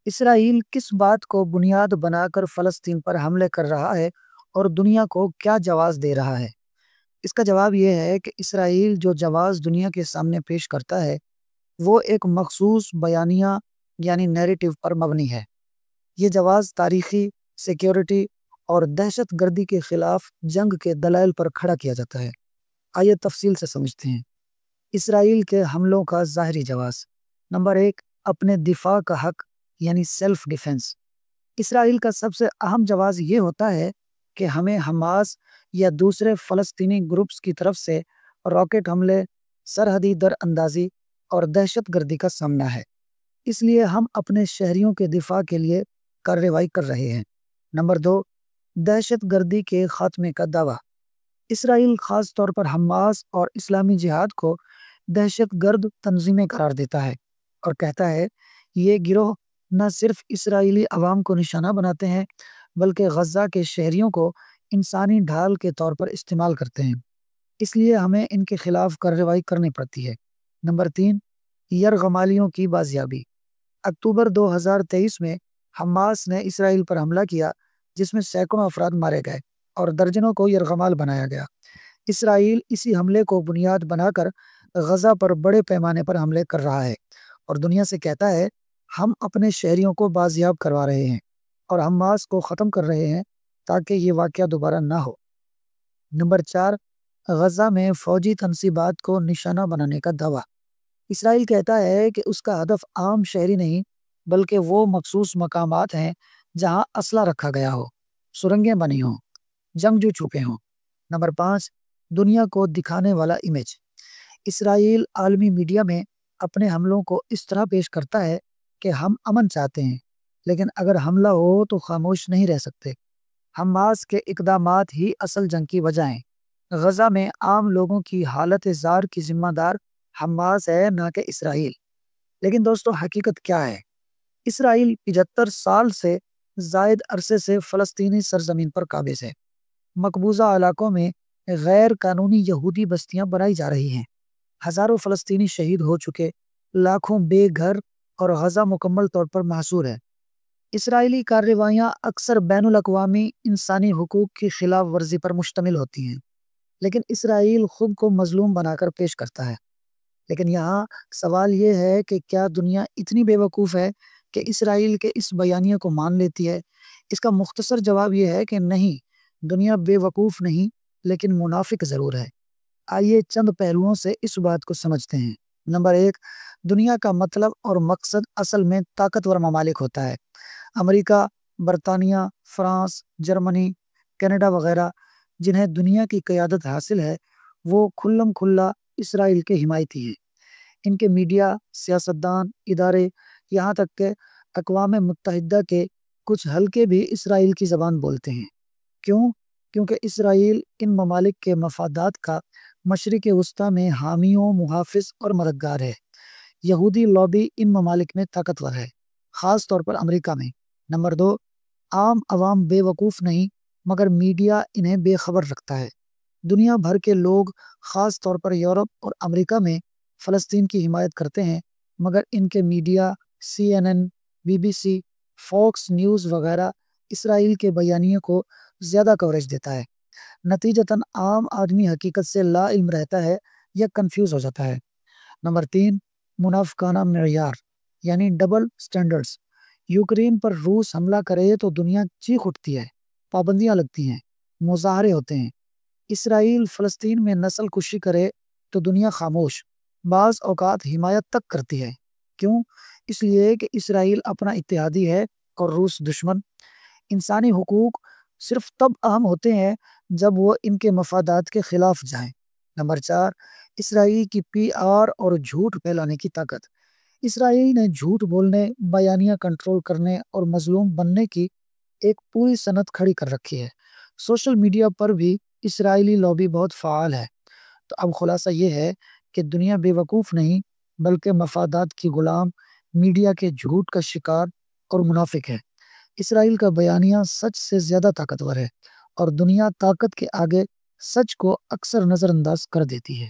اسرائیل کس بات کو بنیاد بنا کر فلسطین پر حملے کر رہا ہے اور دنیا کو کیا جواز دے رہا ہے؟ اس کا جواب یہ ہے کہ اسرائیل جو جواز دنیا کے سامنے پیش کرتا ہے وہ ایک مخصوص بیانیہ یعنی نیریٹو پر مبنی ہے۔ یہ جواز تاریخی، سیکیورٹی اور دہشت گردی کے خلاف جنگ کے دلائل پر کھڑا کیا جاتا ہے۔ آئیے تفصیل سے سمجھتے ہیں۔ اسرائیل کے حملوں کا ظاہری جواز۔ نمبر 1، اپنے دفاع کا حق یعنی سیلف ڈیفنس۔ اسرائیل کا سب سے اہم جواز یہ ہوتا ہے کہ ہمیں حماس یا دوسرے فلسطینی گروپس کی طرف سے راکٹ حملے، سرحدی در اندازی اور دہشت گردی کا سامنا ہے، اس لیے ہم اپنے شہریوں کے دفاع کے لیے کارروائی کر رہے ہیں۔ نمبر 2، دہشت گردی کے خاتمے کا دعویٰ۔ اسرائیل خاص طور پر حماس اور اسلامی جہاد کو دہشت گرد تنظیمیں قرار دیتا ہے اور کہتا ہے یہ گروہ نہ صرف اسرائیلی عوام کو نشانہ بناتے ہیں بلکہ غزہ کے شہریوں کو انسانی ڈھال کے طور پر استعمال کرتے ہیں، اس لیے ہمیں ان کے خلاف کارروائی کرنی پڑتی ہے۔ نمبر 3، یرغمالیوں کی بازیابی۔ اکتوبر 2023 میں حماس نے اسرائیل پر حملہ کیا جس میں سینکڑوں افراد مارے گئے اور درجنوں کو یرغمال بنایا گیا۔ اسرائیل اسی حملے کو بنیاد بنا کر غزہ پر بڑے پیمانے پر حملے کر رہا ہے اور دنیا سے کہتا ہے ہم اپنے شہریوں کو بازیاب کروا رہے ہیں اور حماس کو ختم کر رہے ہیں تاکہ یہ واقعہ دوبارہ نہ ہو۔ نمبر 4، غزہ میں فوجی تنصیبات کو نشانہ بنانے کا دعویٰ۔ اسرائیل کہتا ہے کہ اس کا ہدف عام شہری نہیں بلکہ وہ مخصوص مقامات ہیں جہاں اسلحہ رکھا گیا ہو، سرنگیں بنی ہوں، جنگجو چھپے ہوں۔ نمبر 5، دنیا کو دکھانے والا امیج۔ اسرائیل عالمی میڈیا میں اپنے حملوں کو اس طرح پیش کرتا ہے کہ ہم امن چاہتے ہیں، لیکن اگر حملہ ہو تو خاموش نہیں رہ سکتے۔ حماس کے اقدامات ہی اصل جنگ کی وجہ ہیں۔ غزہ میں عام لوگوں کی حالت زار کی ذمہ دار حماس ہے نہ کہ اسرائیل۔ لیکن دوستو، حقیقت کیا ہے؟ اسرائیل 75 سال سے زائد عرصے سے فلسطینی سرزمین پر قابض ہے۔ مقبوضہ علاقوں میں غیر قانونی یہودی بستیاں بنائی جا رہی ہیں، ہزاروں فلسطینی شہید ہو چکے، لاکھوں بے گھر اور غزہ مکمل طور پر محصور ہے۔ اسرائیلی کارروائیاں اکثر بین الاقوامی انسانی حقوق کی خلاف ورزی پر مشتمل ہوتی ہیں، لیکن اسرائیل خود کو مظلوم بنا کر پیش کرتا ہے۔ لیکن یہاں سوال یہ ہے کہ کیا دنیا اتنی بے وقوف ہے کہ اسرائیل کے اس بیانیے کو مان لیتی ہے؟ اس کا مختصر جواب یہ ہے کہ نہیں، دنیا بے وقوف نہیں لیکن منافق ضرور ہے۔ آئیے چند پہلوؤں سے اس بات کو سمجھتے ہیں۔ نمبر 1، دنیا کا مطلب اور مقصد اصل میں طاقتور ممالک ہوتا ہے۔ امریکہ، برطانیہ، فرانس، جرمنی، کینیڈا وغیرہ جنہیں دنیا کی قیادت حاصل ہے وہ کھلم کھلا اسرائیل کے حمایتی ہیں۔ ان کے میڈیا، سیاستدان، ادارے، یہاں تک کہ اقوام متحدہ کے کچھ حلقے بھی اسرائیل کی زبان بولتے ہیں۔ کیوں؟ کیونکہ اسرائیل ان ممالک کے مفادات کا مشرق وسطیٰ میں حامی و محافظ اور مددگار ہے۔ یہودی لابی ان ممالک میں طاقتور ہے، خاص طور پر امریکہ میں۔ نمبر 2، عام عوام بے وقوف نہیں مگر میڈیا انہیں بے خبر رکھتا ہے۔ دنیا بھر کے لوگ، خاص طور پر یورپ اور امریکہ میں، فلسطین کی حمایت کرتے ہیں مگر ان کے media, CNN، BBC، focus news وغیرہ اسرائیل کے بیانیے کو زیادہ کوریج دیتا ہے۔ نتیجتاً عام آدمی حقیقت سے لا علم رہتا ہے یا کنفیوز ہو جاتا ہے۔ نمبر 3، منافقانہ معیار یعنی ڈبل سٹینڈرڈز۔ یوکرین پر روس حملہ کرے تو دنیا چیخ اٹھتی ہے، پابندیاں لگتی ہیں، مظاہرے ہوتے ہیں۔ اسرائیل فلسطین میں نسل کشی کرے تو دنیا خاموش، بعض اوقات حمایت تک کرتی ہے۔ کیوں؟ اس لیے کہ اسرائیل اپنا اتحادی ہے اور روس دشمن۔ انسانی حقوق صرف تب اہم ہوتے ہیں جب وہ ان کے مفادات کے خلاف جائیں۔ نمبر 4، اسرائیل کی PR اور جھوٹ پھیلانے کی طاقت۔ اسرائیل نے جھوٹ بولنے، بیانیہ کنٹرول کرنے اور مظلوم بننے کی ایک پوری صنعت کھڑی کر رکھی ہے۔ سوشل میڈیا پر بھی اسرائیلی لابی بہت فعال ہے۔ تو اب خلاصہ یہ ہے کہ دنیا بے وقوف نہیں بلکہ مفادات کی غلام، میڈیا کے جھوٹ کا شکار اور منافق ہے۔ اسرائیل کا بیانیہ سچ سے زیادہ طاقتور ہے اور دنیا طاقت کے آگے سچ کو اکثر نظر انداز کر دیتی ہے۔